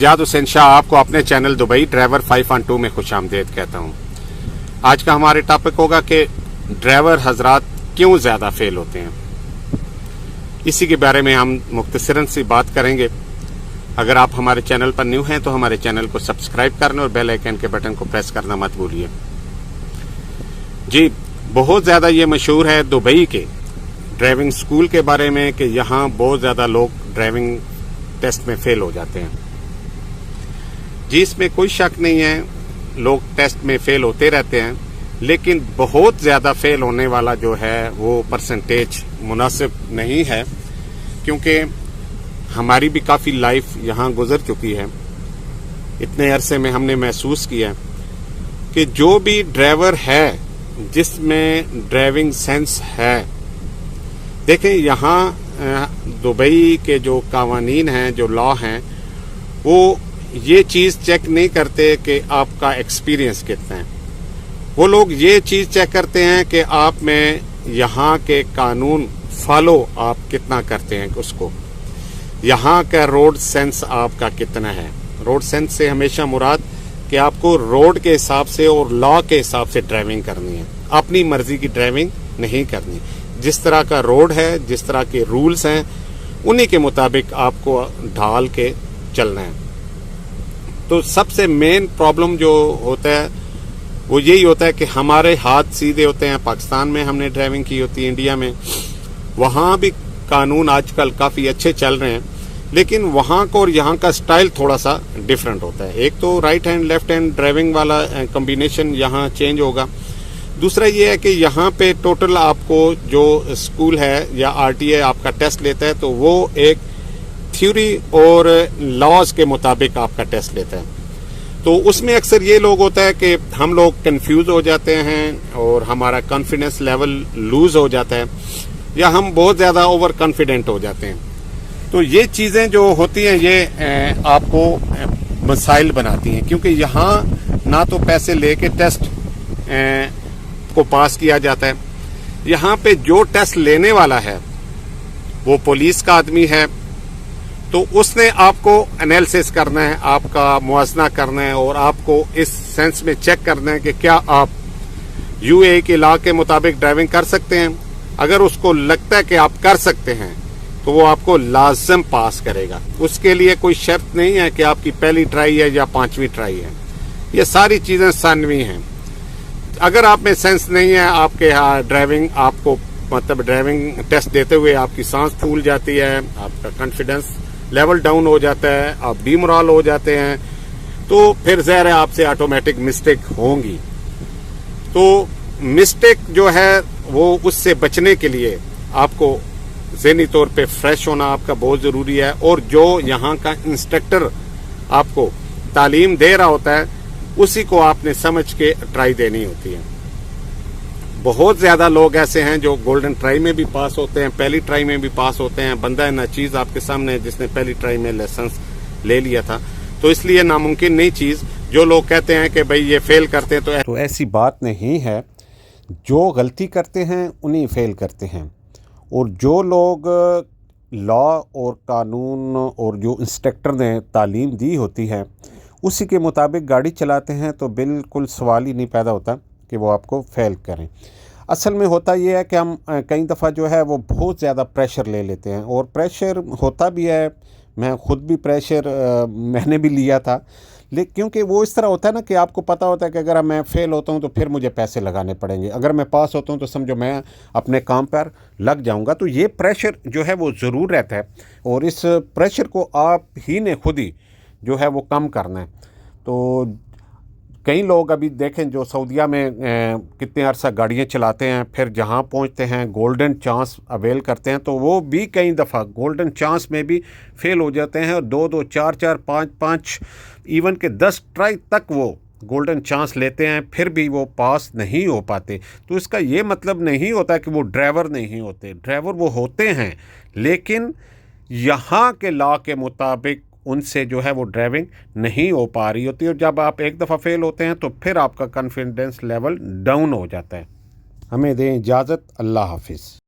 जाद हुसैन शाह आपको अपने चैनल दुबई ड्राइवर 5 on 2 में खुश आमदेद कहता हूँ। आज का हमारे टॉपिक होगा कि ड्राइवर हजरात क्यों ज़्यादा फेल होते हैं। इसी के बारे में हम मुख्तसरन सी बात करेंगे। अगर आप हमारे चैनल पर न्यू हैं तो हमारे चैनल को सब्सक्राइब करना और बेल आइकन के बटन को प्रेस करना मत भूलिए। जी, बहुत ज़्यादा ये मशहूर है दुबई के ड्राइविंग स्कूल के बारे में कि यहाँ बहुत ज़्यादा लोग ड्राइविंग टेस्ट में फेल हो जाते हैं। जी, इसमें कोई शक नहीं है, लोग टेस्ट में फेल होते रहते हैं, लेकिन बहुत ज़्यादा फेल होने वाला जो है वो परसेंटेज मुनासिब नहीं है, क्योंकि हमारी भी काफ़ी लाइफ यहाँ गुजर चुकी है। इतने अरसे में हमने महसूस किया कि जो भी ड्राइवर है जिसमें ड्राइविंग सेंस है, देखें यहाँ दुबई के जो कावानीन हैं, जो लॉ हैं, वो ये चीज़ चेक नहीं करते कि आपका एक्सपीरियंस कितना है। वो लोग ये चीज़ चेक करते हैं कि आप में यहाँ के कानून फॉलो आप कितना करते हैं, उसको यहाँ का रोड सेंस आपका कितना है। रोड सेंस से हमेशा मुराद कि आपको रोड के हिसाब से और लॉ के हिसाब से ड्राइविंग करनी है, अपनी मर्जी की ड्राइविंग नहीं करनी। जिस तरह का रोड है, जिस तरह के रूल्स हैं, उन्हीं के मुताबिक आपको ढाल के चलना है। तो सबसे मेन प्रॉब्लम जो होता है वो यही होता है कि हमारे हाथ सीधे होते हैं। पाकिस्तान में हमने ड्राइविंग की होती है, इंडिया में, वहाँ भी कानून आजकल काफ़ी अच्छे चल रहे हैं, लेकिन वहाँ को और यहाँ का स्टाइल थोड़ा सा डिफरेंट होता है। एक तो right hand left hand driving वाला कम्बिनेशन यहाँ चेंज होगा। दूसरा ये है कि यहाँ पे टोटल आपको जो स्कूल है या आरटीए आपका टेस्ट लेता है, तो वो एक थ्योरी और लॉज के मुताबिक आपका टेस्ट लेता है। तो उसमें अक्सर ये लोग होता है कि हम लोग कंफ्यूज हो जाते हैं और हमारा कॉन्फिडेंस लेवल लूज हो जाता है, या हम बहुत ज़्यादा ओवर कॉन्फिडेंट हो जाते हैं। तो ये चीज़ें जो होती हैं ये आपको मसाइल बनाती हैं, क्योंकि यहाँ ना तो पैसे लेके टेस्ट को पास किया जाता है। यहाँ पे जो टेस्ट लेने वाला है वो पुलिस का आदमी है, तो उसने आपको एनालिसिस करना है, आपका मुआजना करना है और आपको इस सेंस में चेक करना है कि क्या आप यूएई के लॉ के मुताबिक ड्राइविंग कर सकते हैं। अगर उसको लगता है कि आप कर सकते हैं तो वो आपको लाजम पास करेगा। उसके लिए कोई शर्त नहीं है कि आपकी पहली ट्राई है या 5वीं ट्राई है, ये सारी चीज़ें सानवी हैं। अगर आप में सेंस नहीं है, आपके यहाँ ड्राइविंग आपको मतलब ड्राइविंग टेस्ट देते हुए आपकी सांस फूल जाती है, आपका कॉन्फिडेंस लेवल डाउन हो जाता है, आप डीमोरल हो जाते हैं, तो फिर ज़ाहिर है आपसे ऑटोमेटिक मिस्टेक होंगी। तो मिस्टेक जो है वो उससे बचने के लिए आपको ज़हनी तौर पे फ्रेश होना आपका बहुत ज़रूरी है, और जो यहाँ का इंस्ट्रक्टर आपको तालीम दे रहा होता है उसी को आपने समझ के ट्राई देनी होती है। बहुत ज़्यादा लोग ऐसे हैं जो गोल्डन ट्राई में भी पास होते हैं, पहली ट्राई में भी पास होते हैं। बंदा है ना चीज़ आपके सामने जिसने पहली ट्राई में लाइसेंस ले लिया था, तो इसलिए नामुमकिन नहीं चीज़। जो लोग कहते हैं कि भाई ये फेल करते हैं, तो ऐसी बात नहीं है। जो गलती करते हैं उन्हीं फेल करते हैं, और जो लोग लॉ और कानून और जो इंस्ट्रक्टर ने तालीम दी होती है उसी के मुताबिक गाड़ी चलाते हैं, तो बिल्कुल सवाल ही नहीं पैदा होता कि वो आपको फेल करें। असल में होता ये है कि हम कई दफ़ा जो है वो बहुत ज़्यादा प्रेशर ले लेते हैं, और प्रेशर होता भी है। मैं ख़ुद भी प्रेशर मैंने भी लिया था, लेकिन क्योंकि वो इस तरह होता है ना कि आपको पता होता है कि अगर मैं फ़ेल होता हूँ तो फिर मुझे पैसे लगाने पड़ेंगे, अगर मैं पास होता हूँ तो समझो मैं अपने काम पर लग जाऊँगा। तो ये प्रेशर जो है वो ज़रूर रहता है, और इस प्रेशर को आप ही ने खुद ही जो है वो कम करना है। तो कई लोग अभी देखें जो सऊदीया में कितने अरसा गाड़ियाँ चलाते हैं, फिर जहाँ पहुँचते हैं गोल्डन चांस अवेल करते हैं, तो वो भी कई दफ़ा गोल्डन चांस में भी फेल हो जाते हैं, और 2-2, 4-4, 5-5, इवन के 10 ट्राई तक वो गोल्डन चांस लेते हैं, फिर भी वो पास नहीं हो पाते। तो इसका ये मतलब नहीं होता कि वो ड्राइवर नहीं होते, ड्राइवर वो होते हैं, लेकिन यहाँ के लॉ के मुताबिक उनसे जो है वो ड्राइविंग नहीं हो पा रही होती, और जब आप एक दफ़ा फेल होते हैं तो फिर आपका कॉन्फिडेंस लेवल डाउन हो जाता है। हमें दें इजाज़त। अल्लाह हाफिज़।